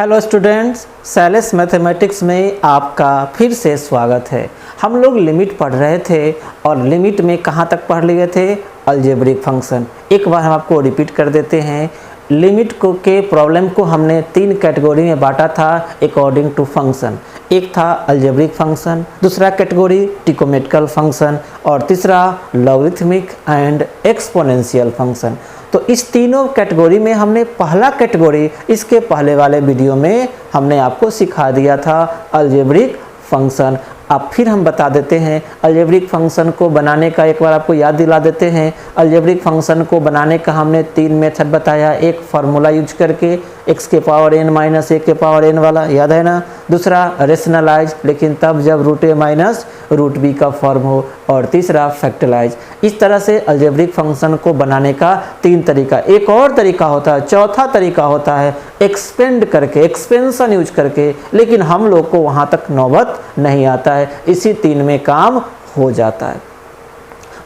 Hello students, Sailesh mathematics में आपका फिर से स्वागत है। हम लोग लिमिट पढ़ रहे थे और लिमिट में कहाँ तक पढ़ लिए थे? Algebraic function. एक बार हम आपको रिपीट कर देते हैं। लिमिट को के प्रॉब्लम को हमने तीन कैटेगरी में बांटा था अकॉर्डिंग टू फंक्शन। एक था अलजेब्रिक फंक्शन, दूसरा कैटेगरी ट्रिकोमेट्रिकल फंक्शन और तीसरा लॉगरिथमिक एंड एक्सपोनेंशियल फंक्शन। तो इस तीनों कैटेगरी में हमने पहला कैटेगरी इसके पहले वाले वीडियो में हमने आपको सिखा दिया था अलजेब्रिक फंक्शन। अब फिर हम बता देते हैं अलजेब्रिक फंक्शन को बनाने का, एक बार आपको याद दिला देते हैं। अलजेब्रिक फंक्शन को बनाने का हमने तीन मेथड बताया। एक फार्मूला यूज करके x के पावर n माइनस 1 के पावर n वाला, याद है ना। दूसरा रेशनलाइज, लेकिन तब जब root a minus root b का फॉर्म हो। और तीसरा फैक्टराइज। इस तरह से अलजेब्रिक फंक्शन को बनाने का तीन तरीका। एक और तरीका होता है, चौथा तरीका होता है एक्सपेंड करके, एक्सपेंशन यूज करके, लेकिन हम लोग को वहाँ तक नौबत नहीं आता है। इसी तीन में काम हो जाता है।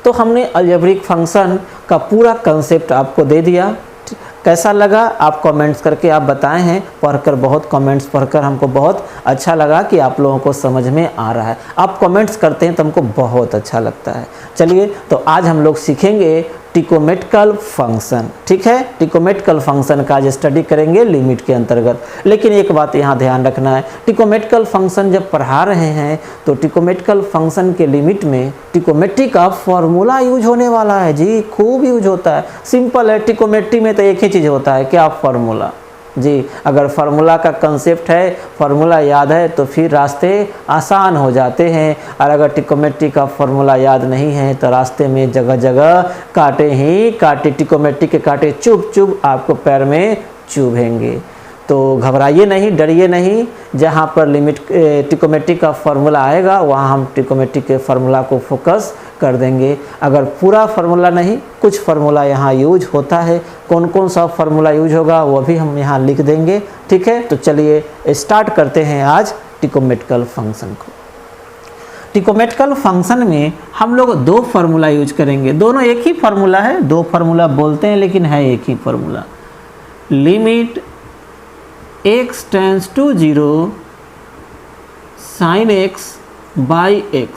तो हमने अलजेब्रिक फंक्शन का पूरा कंसेप्ट आपको दे दिया। कैसा लगा आप कमेंट्स करके आप बताए हैं। पढ़कर बहुत कमेंट्स पढ़कर हमको बहुत अच्छा लगा कि आप लोगों को समझ में आ रहा है। आप कमेंट्स करते हैं तो हमको बहुत अच्छा लगता है। चलिए, तो आज हम लोग सीखेंगे ट्रिकोमेट्रिकल फंक्शन। ठीक है, ट्रिकोमेट्रिकल फंक्शन का आज स्टडी करेंगे लिमिट के अंतर्गत। लेकिन एक बात यहाँ ध्यान रखना है, ट्रिकोमेट्रिकल फंक्शन जब पढ़ा रहे हैं तो ट्रिकोमेट्रिकल फंक्शन के लिमिट में ट्रिकोमेट्री का फॉर्मूला यूज होने वाला है। जी, खूब यूज होता है। सिंपल है, ट्रिकोमेट्री में तो एक ही चीज़ होता है, क्या? फॉर्मूला। जी, अगर फार्मूला का कंसेप्ट है, फार्मूला याद है तो फिर रास्ते आसान हो जाते हैं। और अगर ट्रिकोमेट्री का फार्मूला याद नहीं है तो रास्ते में जगह जगह कांटे ही कांटे, ट्रिकोमेट्री के कांटे चुभ चुभ आपको पैर में चुभेंगे। तो घबराइए नहीं, डरिए नहीं। जहाँ पर लिमिट ट्रिकोमेट्री का फार्मूला आएगा वहाँ हम ट्रिकोमेट्री के फार्मूला को फोकस कर देंगे। अगर पूरा फार्मूला नहीं, कुछ फार्मूला यहाँ यूज होता है। कौन कौन सा फार्मूला यूज होगा वो भी हम यहाँ लिख देंगे। ठीक है, तो चलिए स्टार्ट करते हैं आज ट्रिकोमेट्रिकल फंक्शन को। ट्रिकोमेट्रिकल फंक्शन में हम लोग दो फार्मूला यूज करेंगे। दोनों एक ही फार्मूला है, दो फार्मूला बोलते हैं लेकिन है एक ही formula. Limit x tends to 0 sin x by x,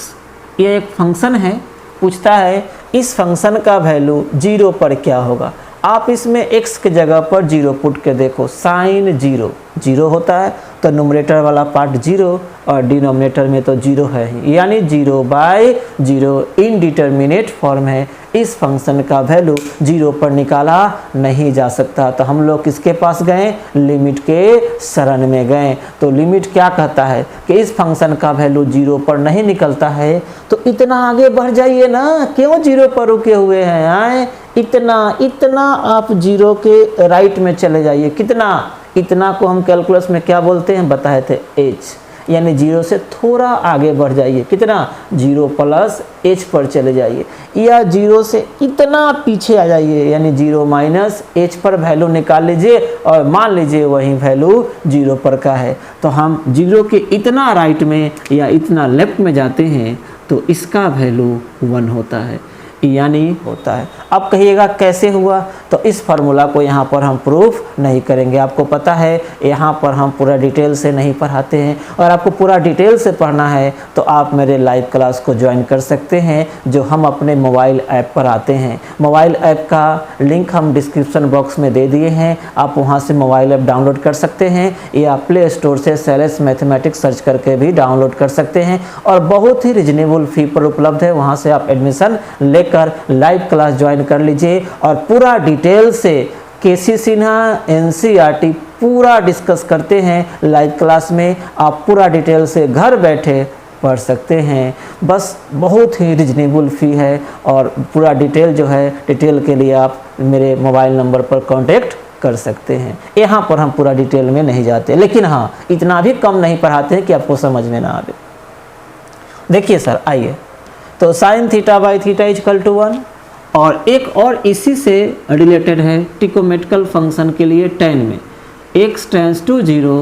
ये एक फंक्शन है। पूछता है इस फंक्शन का वैल्यू 0 पर क्या होगा। आप इसमें x के जगह पर 0 पुट के देखो। साइन 0 0 होता है तो न्यूमरेटर वाला पार्ट 0 और डिनोमिनेटर में तो 0 है ही, यानी 0/0 इनडिटर्मिनेट फॉर्म है। इस फंक्शन का वैल्यू 0 पर निकाला नहीं जा सकता। तो हम लोग किसके पास गए? लिमिट के शरण में गए। तो लिमिट क्या कहता है कि इस फंक्शन का वैल्यू 0 पर नहीं निकलता है तो इतना आगे बढ़ जाइए ना, क्यों 0 पर रुके हुए हैं? आए इतना आप 0 के राइट में चले जाइए। कितना? इतना को हम कैलकुलस में क्या बोलते हैं, बताए थे h, यानी 0 से थोड़ा आगे बढ़ जाइए। कितना? 0 प्लस h पर चले जाइए, या 0 से इतना पीछे आ जाइए, यानी 0 माइनस h पर वैल्यू निकाल लीजिए और मान लीजिए वही वैल्यू 0 पर का है। तो हम 0 के इतना राइट में या इतना लेफ्ट में जाते हैं तो इसका वैल्यू 1 होता है, यानी होता है। अब कहिएगा कैसे हुआ? तो इस फार्मूला को यहाँ पर हम प्रूफ नहीं करेंगे। आपको पता है यहाँ पर हम पूरा डिटेल से नहीं पढ़ाते हैं, और आपको पूरा डिटेल से पढ़ना है तो आप मेरे लाइव क्लास को ज्वाइन कर सकते हैं जो हम अपने मोबाइल ऐप पर आते हैं। मोबाइल ऐप का लिंक हम डिस्क्रिप्शन बॉक्स में दे दिए हैं। आप वहाँ से मोबाइल ऐप डाउनलोड कर सकते हैं या प्ले स्टोर से सैलेस मैथमेटिक्स सर्च करके भी डाउनलोड कर सकते हैं, और बहुत ही रिजनेबल फी पर उपलब्ध है। वहाँ से आप एडमिशन लेकर लाइव क्लास ज्वाइन कर लीजिए और पूरा डिटेल से केसी सिन्हा एनसीईआरटी पूरा डिस्कस करते हैं लाइव क्लास में। आप पूरा डिटेल से घर बैठे पढ़ सकते हैं। बस बहुत ही रिजनेबल फ़ी है, और पूरा डिटेल जो है, डिटेल के लिए आप मेरे मोबाइल नंबर पर कांटेक्ट कर सकते हैं। यहाँ पर हम पूरा डिटेल में नहीं जाते, लेकिन हाँ, इतना भी कम नहीं पढ़ाते हैं कि आपको समझ में ना आए। देखिए सर, आइए, तो sine theta by theta equal to 1, और एक और इसी से रिलेटेड है ट्रिकोमेट्रिकल फंक्शन के लिए tan में x tends to 0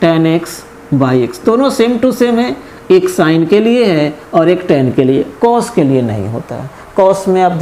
tan x by x, दोनों सेम टू सेम है। एक साइन के लिए है और एक tan के लिए, कॉस के लिए नहीं होता है। कॉस में आप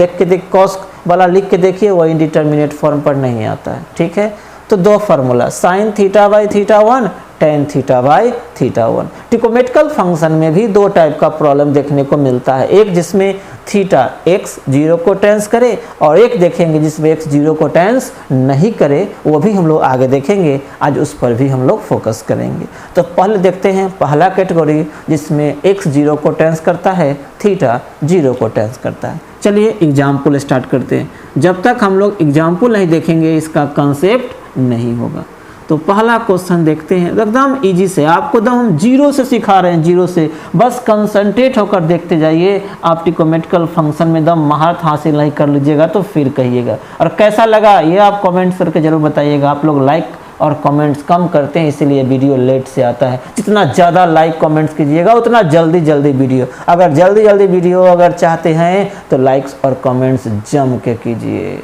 कॉस वाला लिख के देखिए, वो इनडिटर्मिनेट फॉर्म पर नहीं आता है। ठीक है, तो दो formula, sine theta by theta 1, tan theta by theta 1। Trigonometrical function में भी दो टाइप का प्रॉब्लम देखने को मिलता है, एक जिसमें थीटा x 0 को टेंस करे और एक देखेंगे जिसमें x 0 को टेंस नहीं करे, वो भी हम लोग आगे देखेंगे, आज उस पर भी हम लोग फोकस करेंगे। तो पहले देखते हैं पहला कैटेगरी जिसमें x 0 को टेंस करता है, थीटा 0 को टेंस करता है। चलिए एग्जाम्पल स्टार्ट करते हैं। जब तक हम लोग एग्जाम्पल नहीं देखेंगे इसका कंसेप्ट नहीं होगा। तो पहला क्वेश्चन देखते हैं, एकदम इजी से, आपको एकदम हम जीरो से सिखा रहे हैं, जीरो से, बस कंसंट्रेट होकर देखते जाइए। आप ट्रिकोमेट्रिकल फंक्शन में एकदम महारत हासिल नहीं कर लीजिएगा तो फिर कहिएगा। और कैसा लगा ये आप कमेंट्स करके जरूर बताइएगा। आप लोग लाइक और कमेंट्स कम करते हैं इसीलिए वीडियो लेट से आता है। जितना ज़्यादा लाइक कमेंट्स कीजिएगा उतना जल्दी वीडियो, अगर जल्दी वीडियो अगर चाहते हैं तो लाइक्स और कमेंट्स जम के कीजिए,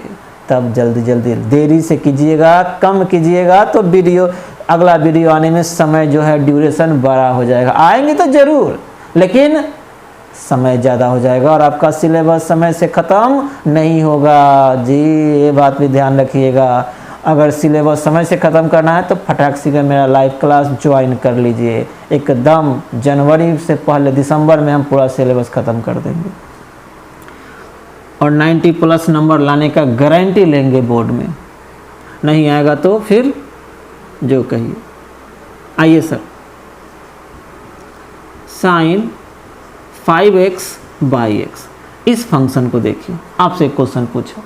तब जल्दी देरी से कीजिएगा, कम कीजिएगा तो वीडियो अगला वीडियो आने में समय जो है ड्यूरेशन बड़ा हो जाएगा। आएंगे तो ज़रूर लेकिन समय ज़्यादा हो जाएगा और आपका सिलेबस समय से ख़त्म नहीं होगा जी, ये बात भी ध्यान रखिएगा। अगर सिलेबस समय से ख़त्म करना है तो फटाक से मेरा लाइव क्लास ज्वाइन कर लीजिए, एकदम जनवरी से पहले दिसंबर में हम पूरा सिलेबस ख़त्म कर देंगे और 90+ नंबर लाने का गारंटी लेंगे बोर्ड में। नहीं आएगा तो फिर जो कहिए। आइए sir, sine 5x by x, इस फंक्शन को देखिए। आपसे एक क्वेश्चन पूछा,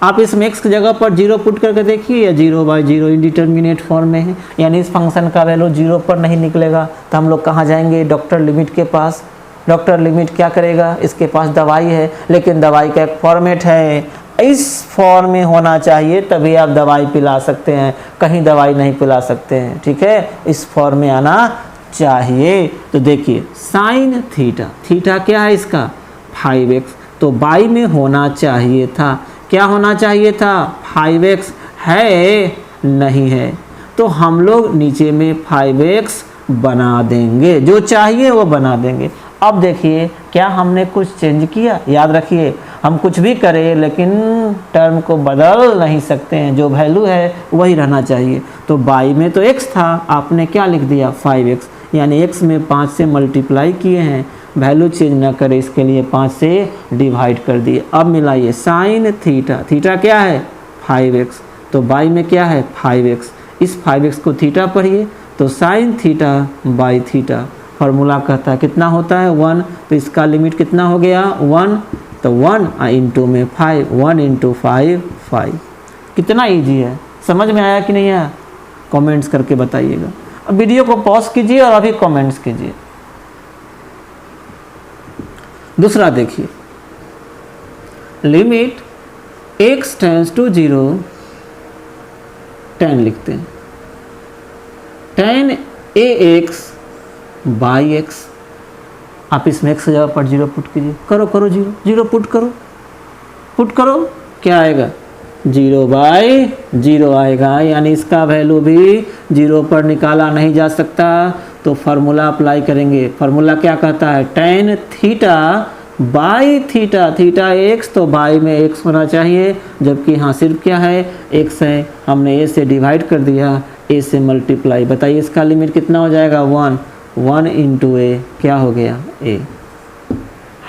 आप इसमें x की जगह पर 0 पुट करके देखिए, या 0/0 इंडिटरमिनेट फॉर्म में है, यानी इस फंक्शन का वैल्यू 0 पर नहीं निकलेगा तो हम लोग कहाँ जाएंगे? डॉक्टर लिमिट के पास। डॉक्टर लिमिट क्या करेगा? इसके पास दवाई है लेकिन दवाई का एक फॉर्मेट है, इस फॉर्म में होना चाहिए तभी आप दवाई पिला सकते हैं, कहीं दवाई नहीं पिला सकते हैं, ठीक है, इस फॉर्म में आना चाहिए। तो देखिए साइन थीटा, थीटा क्या है इसका? 5x, तो बाई में होना चाहिए था, क्या होना चाहिए था? 5x है नहीं है, तो हम लोग नीचे में 5x बना देंगे, जो चाहिए वो बना देंगे। अब देखिए क्या हमने कुछ चेंज किया? याद रखिए हम कुछ भी करें लेकिन टर्म को बदल नहीं सकते हैं, जो वैल्यू है वही रहना चाहिए। तो बाई में तो x था, आपने क्या लिख दिया? 5x, यानी x में 5 से मल्टीप्लाई किए हैं, वैल्यू चेंज ना करे इसके लिए 5 से डिवाइड कर दिए। अब मिलाइए साइन थीटा, थीटा क्या है? 5x, तो बाई में क्या है? 5x, इस 5x को थीटा पढ़िए, तो sine theta by theta, formula कहता है कितना होता है? 1, तो इसका लिमिट कितना हो गया? 1, तो 1 इंटू में 5, 1 इंटू 5, 5। कितना ईजी है, समझ में आया कि नहीं आया? कमेंट्स करके बताइएगा। अब वीडियो को पॉज कीजिए और अभी कमेंट्स कीजिए। दूसरा देखिए, लिमिट x टेंस टू 0, 10 लिखते हैं, 10 ax बाई x, आप इसमें x की जगह पर 0 पुट कीजिए, करो 0 पुट करो, क्या आएगा? 0/0 आएगा, यानी इसका वैल्यू भी 0 पर निकाला नहीं जा सकता, तो फार्मूला अप्लाई करेंगे। फार्मूला क्या कहता है? tan theta by theta, theta x तो बाई में x होना चाहिए, जबकि यहाँ सिर्फ क्या है? x है, हमने a से डिवाइड कर दिया, a से मल्टीप्लाई। बताइए इसका लिमिट कितना हो जाएगा? 1 इंटू a, क्या हो गया? a।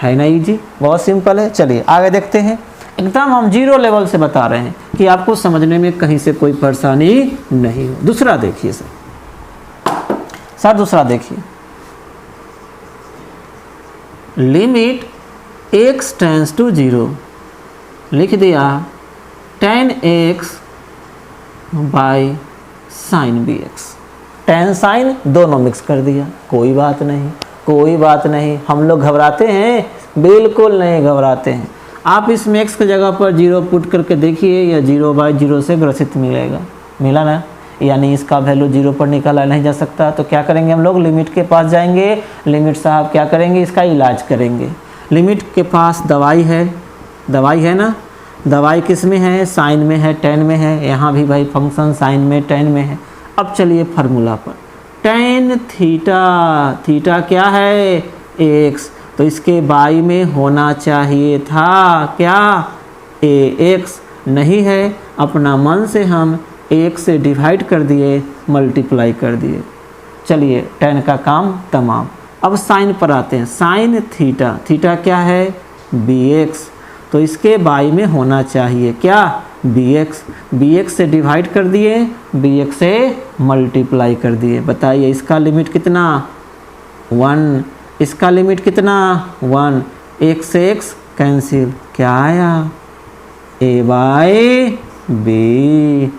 है ना इजी, बहुत सिंपल है। चलिए आगे देखते हैं, एकदम हम 0 लेवल से बता रहे हैं कि आपको समझने में कहीं से कोई परेशानी नहीं हो। दूसरा देखिए सर, दूसरा देखिए, लिमिट x टेंस टू 0, लिख दिया tan x by sine bx, tan sine दोनों मिक्स कर दिया, कोई बात नहीं, हम लोग घबराते हैं? बिल्कुल नहीं घबराते हैं। आप इसमें x की जगह पर 0 पुट करके देखिए, या 0/0 से ग्रसित मिलेगा, मिला ना, यानी इसका वैल्यू 0 पर निकाला नहीं जा सकता। तो क्या करेंगे हम लोग? लिमिट के पास जाएंगे, लिमिट साहब क्या करेंगे? इसका इलाज करेंगे। लिमिट के पास दवाई है ना, दवाई किस में है? साइन में है, tan में है, यहाँ भी भाई फंक्शन साइन में tan में है। अब चलिए फार्मूला पर, tan थीटा क्या है? x, तो इसके बाई में होना चाहिए था क्या? ax, नहीं है, अपना मन से हम 1 से डिवाइड कर दिए, मल्टीप्लाई कर दिए। चलिए tan का काम तमाम। अब साइन पर आते हैं। साइन थीटा, थीटा क्या है bx, तो इसके बाई में होना चाहिए क्या bx, bx से डिवाइड कर दिए, bx से मल्टीप्लाई कर दिए। बताइए इसका लिमिट कितना 1, इसका लिमिट कितना 1, 1 से x कैंसिल, क्या आया a बाई b।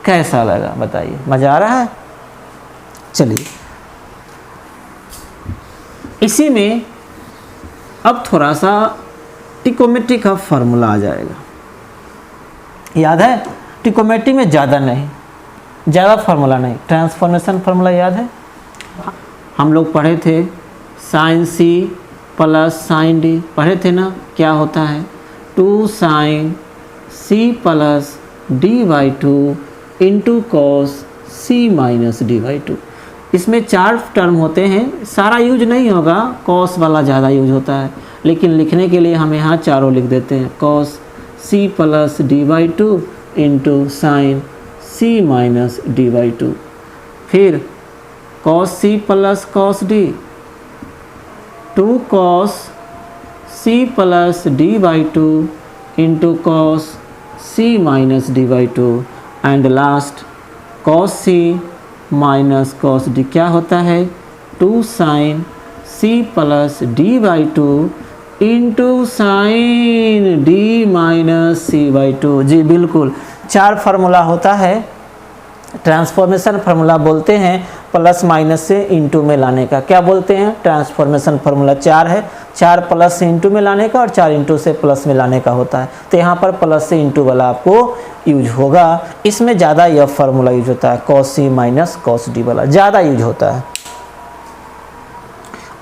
कैसा लगा बताइए, मज़ा आ रहा है। चलिए इसी में अब थोड़ा सा ट्रिकोमेट्री का फॉर्मूला आ जाएगा। याद है ट्रिकोमेट्री में ज़्यादा नहीं, ज़्यादा फार्मूला नहीं, ट्रांसफॉर्मेशन फार्मूला याद है, हम लोग पढ़े थे sine C plus sine D, पढ़े थे ना। क्या होता है 2 sine C plus D by 2 into cos C minus D by 2। इसमें 4 टर्म होते हैं, सारा यूज नहीं होगा, कॉस वाला ज़्यादा यूज होता है, लेकिन लिखने के लिए हम यहाँ चारों लिख देते हैं। Cos C plus D by 2 into sine C minus D by 2, फिर cos C plus cos D, 2 cos C plus D by 2 into cos C minus D by 2, and last cos C minus cos D. क्या होता है 2 sine C plus D by 2 into sine D minus C by 2। जी बिल्कुल, 4 formula होता है, transformation formula बोलते हैं plus minus से इंटू में लाने का। क्या बोलते हैं ट्रांसफॉर्मेशन फार्मूला 4 है, 4 प्लस से इंटू में लाने का और 4 इंटू से प्लस में लाने का होता है। तो यहाँ पर प्लस से इंटू वाला आपको यूज होगा, इसमें ज़्यादा यह फार्मूला यूज होता है, cos C minus cos D वाला ज़्यादा यूज होता है।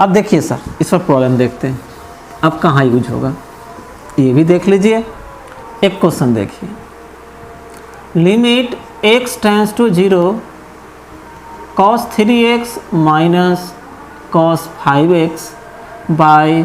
अब देखिए सर इस पर प्रॉब्लम देखते हैं, अब कहाँ यूज होगा ये भी देख लीजिए। एक क्वेश्चन देखिए, limit x tends to 0 cos 3x minus cos 5x by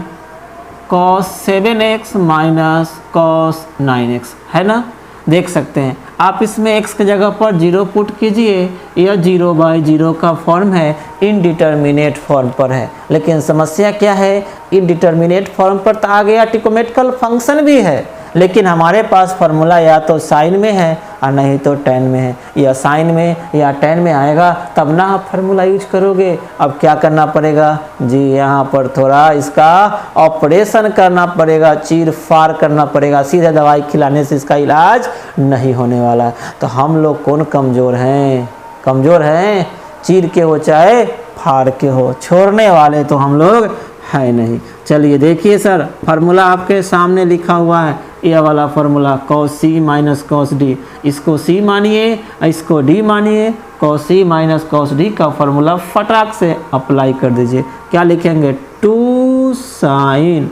cos 7x minus cos 9x है ना। देख सकते हैं आप, इसमें x की जगह पर 0 पुट कीजिए, यह 0/0 का फॉर्म है, इनडिटर्मिनेट फॉर्म पर है। लेकिन समस्या क्या है, इनडिटर्मिनेट फॉर्म पर तो आ गया ट्रिकोमेट्रिकल फंक्शन भी है, लेकिन हमारे पास फार्मूला या तो साइन में है और नहीं तो tan में है, या साइन में या tan में आएगा तब ना आप फार्मूला यूज करोगे। अब क्या करना पड़ेगा जी, यहाँ पर थोड़ा इसका ऑपरेशन करना पड़ेगा, चीर फाड़ करना पड़ेगा, सीधे दवाई खिलाने से इसका इलाज नहीं होने वाला। तो हम लोग कौन कमज़ोर हैं, कमज़ोर हैं, चीर के हो चाहे फाड़ के हो, छोड़ने वाले तो हम लोग है नहीं। चलिए देखिए सर, फार्मूला आपके सामने लिखा हुआ है, यह वाला formula cos C minus cos D, इसको सी मानिए इसको डी मानिए, cos C minus cos D का फार्मूला फटाक से अप्लाई कर दीजिए। क्या लिखेंगे 2 sine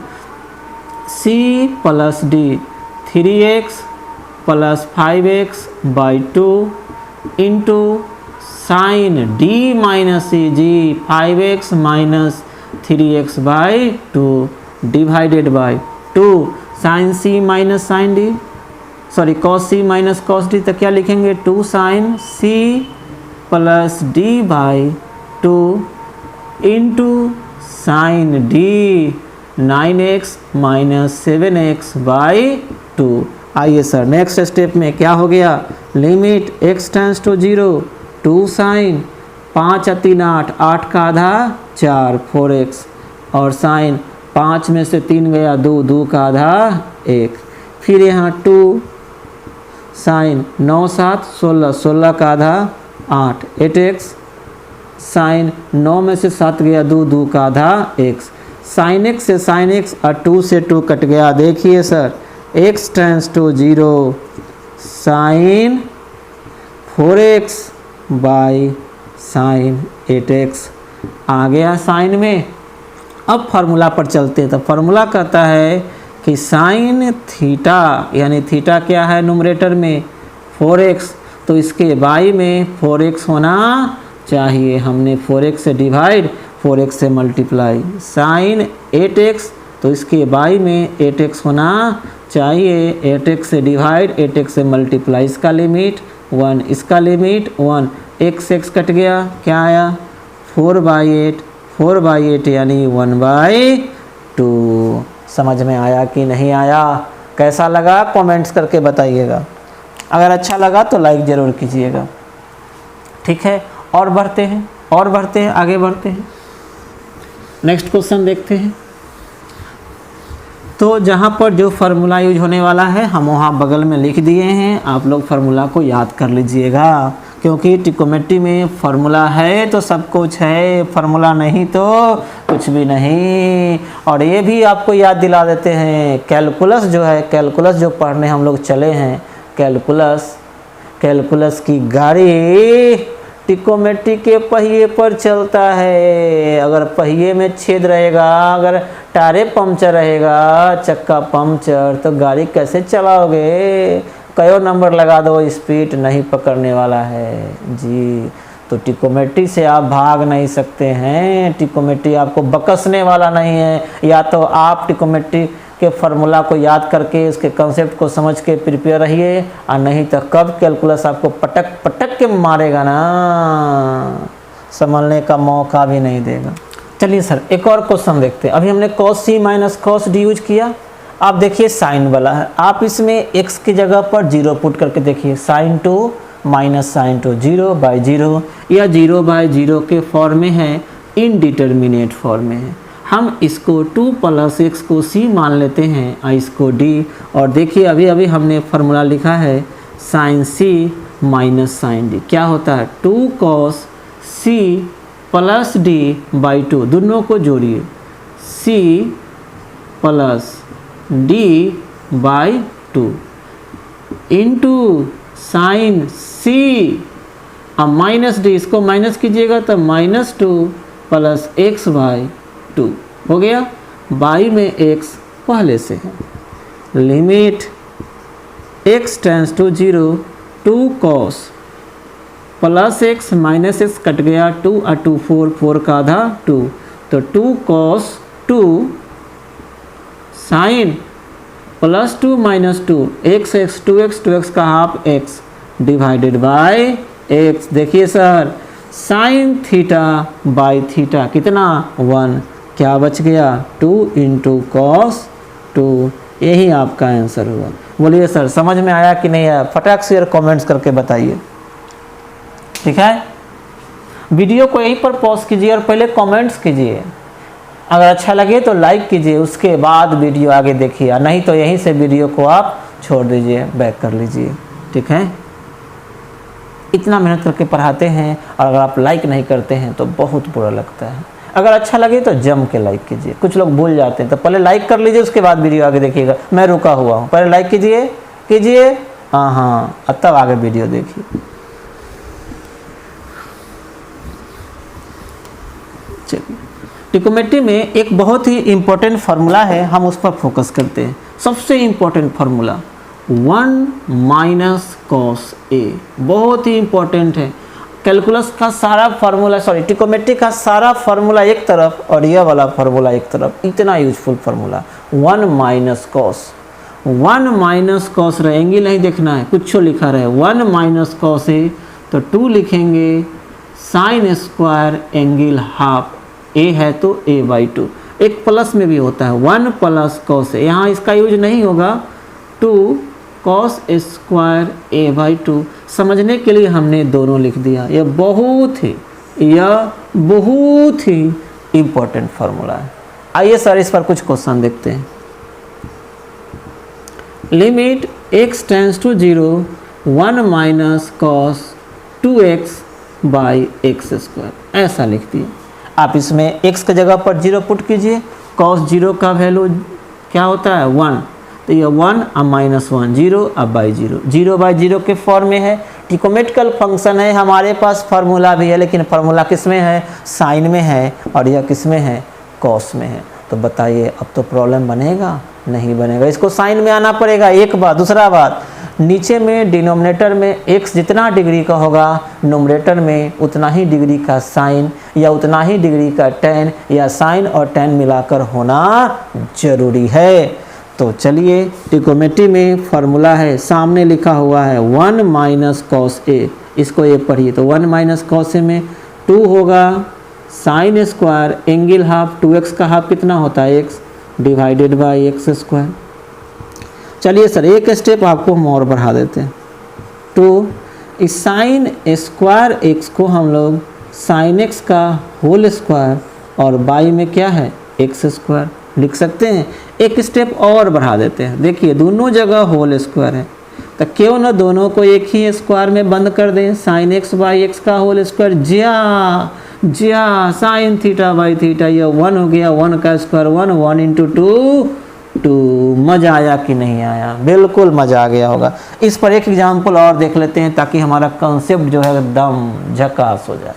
C plus D 3x plus 5x by 2 into sine D minus C जी 5x minus 3x by 2 divided by 2 sine C minus sine D, sorry cos C minus cos D, तो क्या लिखेंगे 2 sine C plus D by 2 into sine D 9x minus 7x by 2। आइए sir next step में क्या हो गया, limit x tends to 0 2 sine 5 × 3 8, 8 का आधा 4 4x, और साइन 5 में से 3 गया 2, 2 का आधा 1, फिर यहाँ 2 साइन 9 7 16, 16 का आधा 8 8x, साइन 9 में से 7 गया 2, 2 का आधा x, साइन x से साइन x और 2 से 2 कट गया। देखिए sir x tends to 0 sine 4x by sine 8x आ गया साइन में। अब फार्मूला पर चलते हैं, तो फार्मूला कहता है कि साइन थीटा, यानी थीटा क्या है नुमरेटर में 4x, तो इसके बाई में 4x होना चाहिए। हमने 4x से डिवाइड 4x से मल्टीप्लाई, साइन 8x, तो इसके बाई में 8x होना चाहिए, 8x से डिवाइड 8x से मल्टीप्लाई, इसका लिमिट 1, इसका लिमिट 1, x कट गया, क्या आया 4/8, 4/8 यानी 1/2। समझ में आया कि नहीं आया? कैसा लगा कमेंट्स करके बताइएगा। अगर अच्छा लगा तो लाइक ज़रूर कीजिएगा। ठीक है, और बढ़ते हैं आगे बढ़ते हैं। नेक्स्ट क्वेश्चन देखते हैं। तो जहाँ पर जो फार्मूला यूज होने वाला है हम वहाँ बगल में लिख दिए हैं, आप लोग फार्मूला को याद कर लीजिएगा, क्योंकि ट्रिकोमेट्री में फार्मूला है तो सब कुछ है, फार्मूला नहीं तो कुछ भी नहीं। और ये भी आपको याद दिला देते हैं, कैलकुलस जो है, कैलकुलस जो पढ़ने हम लोग चले हैं, कैलकुलस की गाड़ी ट्रिकोमेट्री के पहिए पर चलता है। अगर पहिए में छेद रहेगा, अगर टायरे पंक्चर रहेगा, चक्का पंक्चर, तो गाड़ी कैसे चलाओगे? कयो नंबर लगा दो, स्पीड नहीं पकड़ने वाला है जी। तो ट्रिकोमेट्री से आप भाग नहीं सकते हैं, ट्रिकोमेट्री आपको बकसने वाला नहीं है। या तो आप ट्रिकोमेट्री के फार्मूला को याद करके उसके कंसेप्ट को समझ के प्रिपेयर रहिए, और नहीं तो कब कैलकुलस आपको पटक पटक के मारेगा ना, संभलने का मौका भी नहीं देगा। चलिए सर एक और क्वेश्चन देखते हैं। अभी हमने cos c minus cos d use किया। आप देखिए साइन वाला है, आप इसमें x की जगह पर 0 पुट करके देखिए, sin 2 माइनस sin 2 0/0 या 0/0 के फॉर्म में है, इनडिटर्मिनेट फॉर्म में है। हम इसको 2 + x को c मान लेते हैं और इसको d। और देखिए अभी अभी हमने फार्मूला लिखा है sin c minus sin d, क्या होता है 2 cos c + d/2, दोनों को जोड़िए, c + d/2 into sin c, अब माइनस d, इसको माइनस कीजिएगा तो -2 + x/2 हो गया। y में x पहले से है। Limit x tends to 0, 2 cos plus x minus x cut गया, 2 और 2 4, 4 का आधा 2, तो 2 cos 2 sin +2 - 2 x 2x का half x divided by x। देखिए सर sin θ/θ कितना 1, क्या बच गया 2 × cos 2। यही आपका आंसर हुआ। बोलिए सर समझ में आया कि नहीं आया? फटाक से कमेंट्स करके बताइए। ठीक है, वीडियो को यहीं पर पॉज कीजिए और पहले कमेंट्स कीजिए। अगर अच्छा लगे तो लाइक कीजिए, उसके बाद वीडियो आगे देखिए, नहीं तो यहीं से वीडियो को आप छोड़ दीजिए, बैक कर लीजिए। ठीक है, इतना मेहनत करके पढ़ाते हैं और अगर आप लाइक नहीं करते हैं तो बहुत बुरा लगता है। अगर अच्छा लगे तो जम के लाइक कीजिए। कुछ लोग भूल जाते हैं, तो पहले लाइक कर लीजिए, उसके बाद वीडियो आगे देखिएगा। मैं रुका हुआ हूँ, पहले लाइक कीजिए हाँ, तब आगे वीडियो देखिए। चलिए, ट्रिकोमेट्री में एक बहुत ही इम्पोर्टेंट फार्मूला है, हम उस पर फोकस करते हैं। सबसे इम्पोर्टेंट फार्मूला 1 - cos a, बहुत ही इम्पोर्टेंट है। कैलकुलस का सारा फार्मूला, ट्रिकोमेट्री का सारा फार्मूला एक तरफ और यह वाला फार्मूला एक तरफ, इतना यूजफुल फार्मूला 1 - cos। 1 - cos रहेंगी नहीं देखना है, कुछ लिखा रहे 1 - cos a, तो 2 लिखेंगे sin square angle half, a है तो a/2, एक प्लस में भी होता है 1 + cos a, यहाँ इसका यूज नहीं होगा, 2 cos स्क्वायर a/2। समझने के लिए हमने दोनों लिख दिया। यह बहुत ही इम्पोर्टेंट फार्मूला है। आइए सर इस पर कुछ क्वेश्चन देखते हैं। Limit x tends to 0, 1 - cos 2x/x², ऐसा लिख दिए। आप इसमें x की जगह पर 0 पुट कीजिए, cos 0 का वैल्यू क्या होता है 1, तो ये 1 और -1 0 अब 0, 0/0 के फॉर्म में है। ट्रिकोमेट्रिकल फंक्शन है, हमारे पास फार्मूला भी है, लेकिन फार्मूला किस में है? साइन में है, और यह किस में है? कॉस में है। तो बताइए अब तो प्रॉब्लम बनेगा? नहीं बनेगा, इसको साइन में आना पड़ेगा एक बात। दूसरा बात, नीचे में डिनोमिनेटर में x जितना डिग्री का होगा, नोमिनेटर में उतना ही डिग्री का साइन या उतना ही डिग्री का tan, या साइन और tan मिलाकर होना जरूरी है। तो चलिए ट्रिकोमेट्री में फॉर्मूला है, सामने लिखा हुआ है 1 माइनस कॉस ए, इसको ए पढ़िए। तो 1 माइनस कॉस ए में 2 होगा sign square angle half, 2x का हाफ कितना होता है x divided by X square. चलिए सर एक स्टेप आपको हम और बढ़ा देते हैं। तो इस साइन स्क्वायर x को हम लोग साइन x का होल स्क्वायर और बाई में क्या है एक्स स्क्वायर लिख सकते हैं। एक स्टेप और बढ़ा देते हैं, देखिए दोनों जगह होल स्क्वायर है, तो क्यों ना दोनों को एक ही स्क्वायर में बंद कर दें। साइन एक्स बाई एक्स का होल स्क्वायर ज्या साइन थीटा बाई थीटा, ये 1 हो गया, 1 का स्क्वायर 1, 1 इंटू 2। मज़ा आया कि नहीं आया? बिल्कुल मज़ा आ गया होगा। इस पर एक एग्जाम्पल और देख लेते हैं ताकि हमारा कॉन्सेप्ट जो है एकदम झकास हो जाए।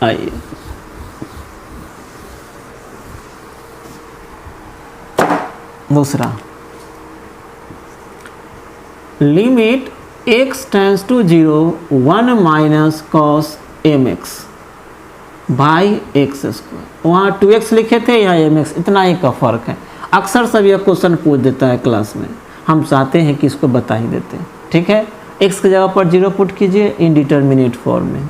आइए दूसरा, limit x tends to 0 1 minus cos M X by X square. वहाँ 2x लिखे थे, यहाँ mx, इतना ही का फ़र्क है। अक्सर सब यह क्वेश्चन पूछ देता है क्लास में, हम चाहते हैं कि इसको बता ही देते हैं। ठीक है, x की जगह पर 0 पुट कीजिए, इनडिटर्मिनेट फॉर्म में।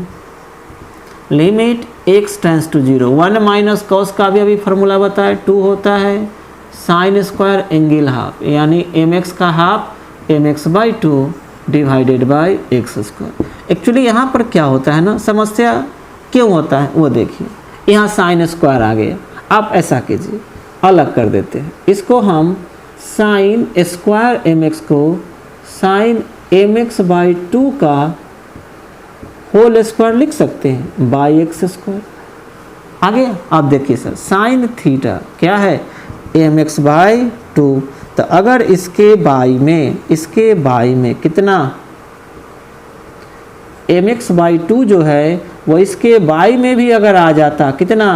Limit x tends to 0 1 minus cos का भी अभी फार्मूला बताया, 2 होता है साइन स्क्वायर एंगल हाफ, यानी mx का half mx by 2 divided by X square. Actually यहाँ पर क्या होता है ना, समस्या क्यों होता है वो देखिए। यहाँ साइन स्क्वायर आ गया, आप ऐसा कीजिए, अलग कर देते हैं इसको। हम साइन स्क्वायर mx को साइन mx बाई 2 का होल स्क्वायर लिख सकते हैं बाई एक्स स्क्वायर। आगे आप देखिए सर, साइन थीटा क्या है mx बाई 2, तो अगर इसके बाई में कितना mx बाई 2 जो है वो इसके बाई में भी अगर आ जाता कितना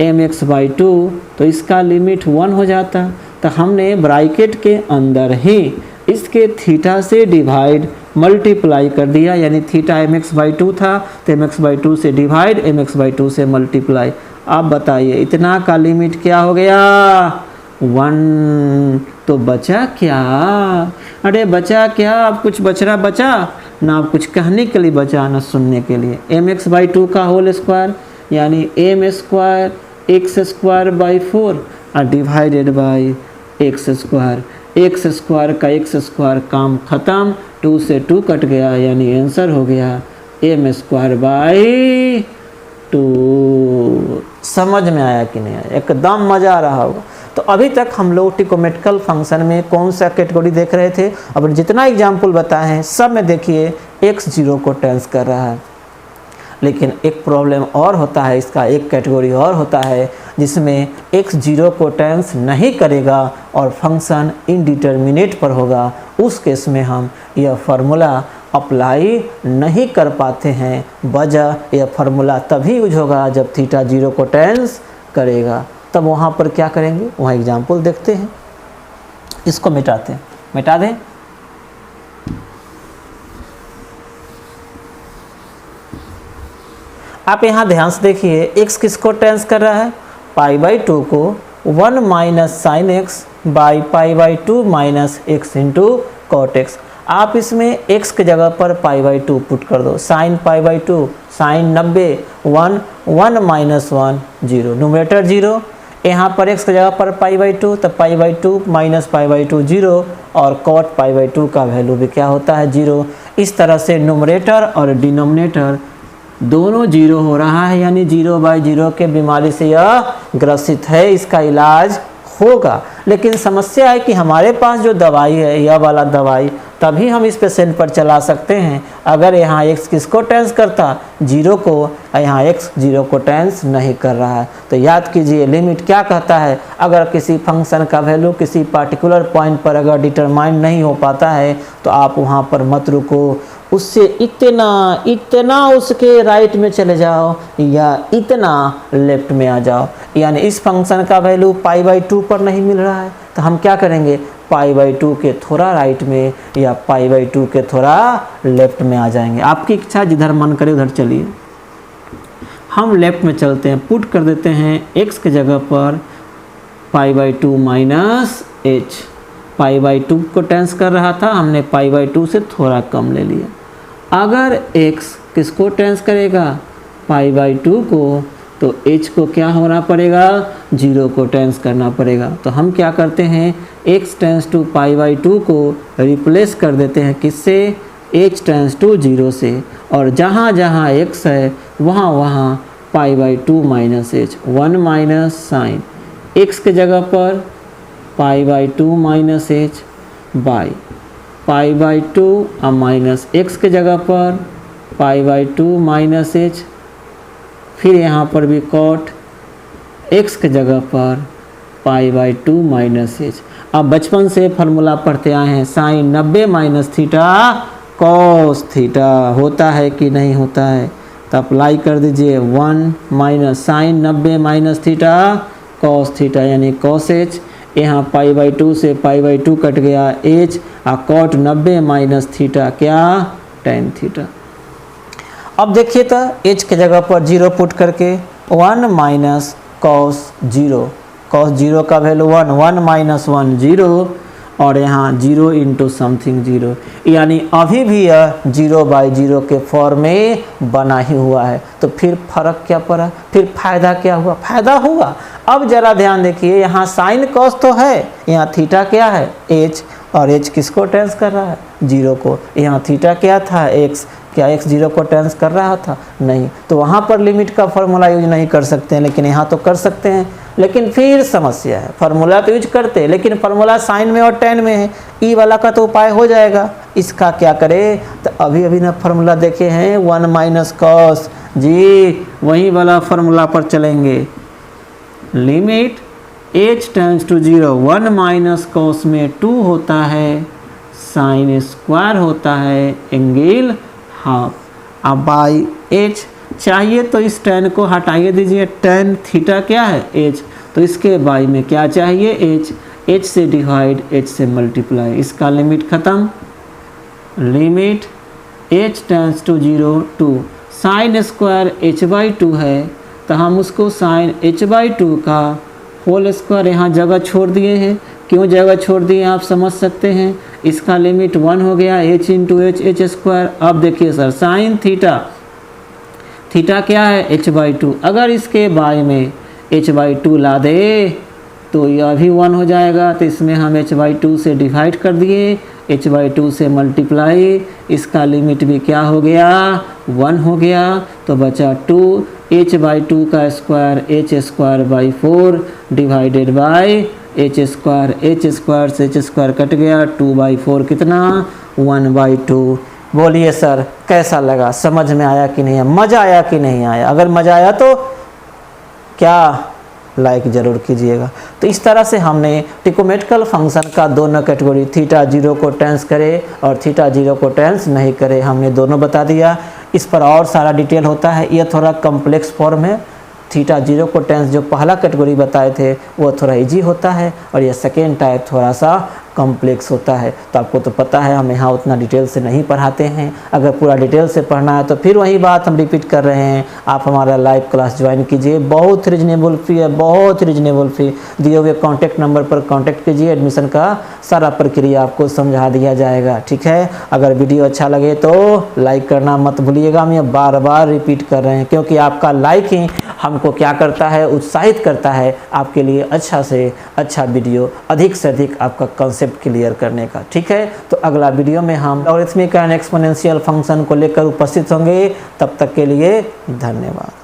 mx बाई 2, तो इसका लिमिट 1 हो जाता। तो हमने ब्रैकेट के अंदर ही इसके थीटा से डिवाइड मल्टीप्लाई कर दिया, यानी थीटा mx बाई 2 था तो mx बाई 2 से डिवाइड mx बाई 2 से मल्टीप्लाई। आप बताइए इतना का लिमिट क्या हो गया 1। तो बचा क्या? अरे बचा क्या? अब कुछ बचना बचा ना, अब कुछ कहने के लिए बचा ना सुनने के लिए। mx बाई 2 का होल स्क्वायर यानी m square x square by 4 और डिवाइडेड बाई एक्स स्क्वायर का एक्स स्क्वायर, काम ख़त्म, 2 से 2 कट गया, यानी आंसर हो गया m स्क्वायर बाई 2। समझ में आया कि नहीं आया? एकदम मज़ा आ रहा होगा। तो अभी तक हम लोग ट्रिकोमेट्रिकल फंक्शन में कौन सा कैटेगरी देख रहे थे? अब जितना एग्जाम्पल बताए हैं सब में देखिए x 0 को टेंस कर रहा है, लेकिन एक प्रॉब्लम और होता है, इसका एक कैटेगरी और होता है जिसमें x 0 को टेंस नहीं करेगा और फंक्शन इनडिटर्मिनेट पर होगा। उस केस में हम यह फार्मूला अप्लाई नहीं कर पाते हैं। वजह यह फार्मूला तभी यूज होगा जब थीटा 0 को टेंस करेगा, तब वहाँ पर क्या करेंगे वहाँ एग्जाम्पल देखते हैं। इसको मिटाते हैं, मिटा दें। आप यहाँ ध्यान से देखिए x किसको टेंस कर रहा है, पाई बाई 2 को 1 minus sine X by pi by 2 minus X into cot X. आप इसमें x की जगह पर पाई बाई 2 पुट कर दो, sine pi by 2 sine 90 1 1 minus 1 0, numerator 0, यहाँ पर x की जगह पर पाई बाई 2 तो पाई बाई 2 माइनस पाई बाई 2 0 और कॉट पाई बाई 2 का वैल्यू भी क्या होता है 0। इस तरह से न्यूमरेटर और डिनोमिनेटर दोनों 0 हो रहा है, यानी 0 बाई 0 के बीमारी से यह ग्रसित है, इसका इलाज होगा। लेकिन समस्या है कि हमारे पास जो दवाई है यह वाला दवाई तभी हम इस पेशेंट पर चला सकते हैं अगर यहाँ x किसको टेंस करता 0 को, यहाँ x 0 को टेंस नहीं कर रहा है। तो याद कीजिए लिमिट क्या कहता है, अगर किसी फंक्शन का वैल्यू किसी पार्टिकुलर पॉइंट पर अगर डिटरमाइन नहीं हो पाता है तो आप वहाँ पर मत रुको, उससे इतना उसके राइट में चले जाओ या इतना लेफ्ट में आ जाओ। यानी इस फंक्शन का वैल्यू पाई बाई 2 पर नहीं मिल रहा है तो हम क्या करेंगे, पाई बाई 2 के थोड़ा राइट में या पाई बाई 2 के थोड़ा लेफ्ट में आ जाएंगे। आपकी इच्छा जिधर मन करे उधर चलिए। हम लेफ्ट में चलते हैं, पुट कर देते हैं x की जगह पर pi by 2 minus H. Pi by 2 को टेंस कर रहा था, हमने पाई बाई 2 से थोड़ा कम ले लिया। अगर x किसको टेंस करेगा, पाई बाई 2 को, तो h को क्या होना पड़ेगा, 0 को टेंस करना पड़ेगा। तो हम क्या करते हैं, x tends to pi by 2 को रिप्लेस कर देते हैं किससे, h टेंस टू 0 से, और जहाँ जहाँ x है वहाँ वहाँ pi by 2 minus H, 1 minus sine x के जगह पर pi by 2 minus H by pi by 2 और माइनस x के जगह पर पाई बाई 2 माइनस एच, फिर यहाँ पर भी कॉट x के जगह पर पाई बाई 2 माइनस एच। अब बचपन से फार्मूला पढ़ते आए हैं, sine 90 minus theta cos theta होता है कि नहीं होता है, तो अप्लाई कर दीजिए 1 minus sine 90 minus theta cos theta यानी कॉस एच। यहाँ पाई बाई 2 से पाई बाई 2 कट गया एच, और कॉट 90 माइनस थीटा क्या, टेन थीटा। अब देखिए तो एच के जगह पर 0 पुट करके 1 माइनस कॉस 0, कॉस 0 का वैल्यू 1, 1 माइनस 1 0, और यहाँ 0 इंटू समथिंग 0, यानी अभी भी यह 0 बाई 0 के फॉर्म में बना ही हुआ है। तो फिर फर्क क्या पड़ा, फिर फायदा क्या हुआ, फायदा हुआ। अब जरा ध्यान देखिए, यहाँ साइन कॉस तो है, यहाँ थीटा क्या है, एच, और एच किसको टेंस कर रहा है, 0 को। यहाँ थीटा क्या था, एक्स, क्या x 0 को टेंस कर रहा था, नहीं। तो वहाँ पर लिमिट का फार्मूला यूज नहीं कर सकते हैं, लेकिन यहाँ तो कर सकते हैं। लेकिन फिर समस्या है, फार्मूला तो यूज करते हैं, लेकिन फार्मूला साइन में और टेन में है, ई वाला का तो उपाय हो जाएगा। इसका क्या करें, तो अभी अभी ना फार्मूला देखे हैं 1 माइनस कॉस जी, वही वाला फार्मूला पर चलेंगे। Limit h tends to 0, 1 minus cos में 2 होता है, साइन स्क्वायर होता है, एंगल हाफ। अब बाई h चाहिए तो इस टेन को हटाइए दीजिए, टेन थीटा क्या है, h, तो इसके बाई में क्या चाहिए, h से डिवाइड h से मल्टीप्लाई, इसका लिमिट ख़त्म। Limit h tends to 0 2, sine square h by 2 है, तो हम उसको साइन h बाई 2 का होल स्क्वायर यहाँ जगह छोड़ दिए हैं। क्यों जगह छोड़ दिए आप समझ सकते हैं, इसका लिमिट 1 हो गया, h into H, H square. अब देखिए सर, साइन थीटा, थीटा क्या है, h बाई 2, अगर इसके बाई में h बाई 2 ला दे तो यह भी 1 हो जाएगा, तो इसमें हम h बाई 2 से डिवाइड कर दिए, h बाई 2 से मल्टीप्लाई, इसका लिमिट भी क्या हो गया, 1 हो गया, तो बचा 2, h बाई 2 का square h square by 4 divided by h square से h स्क्वायर कट गया, 2 बाई 4 कितना, 1 बाई 2। बोलिए सर कैसा लगा, समझ में आया कि नहीं, मज़ा आया कि नहीं आया? अगर मज़ा आया तो क्या लाइक ज़रूर कीजिएगा। तो इस तरह से हमने ट्रिग्नोमेट्रिकल फंक्शन का दोनों कैटेगरी, थीटा 0 को टेंस करे और थीटा 0 को टेंस नहीं करे, हमने दोनों बता दिया। इस पर और सारा डिटेल होता है, यह थोड़ा कम्प्लेक्स फॉर्म है। थीटा 0 को टेंस जो पहला कैटेगरी बताए थे वो थोड़ा इजी होता है, और यह सेकेंड टाइप थोड़ा सा कॉम्प्लेक्स होता है। तो आपको तो पता है हम यहाँ उतना डिटेल से नहीं पढ़ाते हैं, अगर पूरा डिटेल से पढ़ना है तो फिर वही बात हम रिपीट कर रहे हैं, आप हमारा लाइव क्लास ज्वाइन कीजिए, बहुत रीजनेबल फ़ी है, बहुत रीजनेबल फ़ी। दिए हुए कॉन्टैक्ट नंबर पर कॉन्टैक्ट कीजिए, एडमिशन का सारा प्रक्रिया आपको समझा दिया जाएगा, ठीक है। अगर वीडियो अच्छा लगे तो लाइक करना मत भूलिएगा, हम ये बार बार रिपीट कर रहे हैं, क्योंकि आपका लाइक ही हमको क्या करता है, उत्साहित करता है आपके लिए अच्छा से अच्छा वीडियो, अधिक से अधिक आपका कॉन्सेप्ट क्लियर करने का, ठीक है। तो अगला वीडियो में हम लॉगरिथमिक एंड एक्सपोनेंशियल फंक्शन को लेकर उपस्थित होंगे, तब तक के लिए धन्यवाद।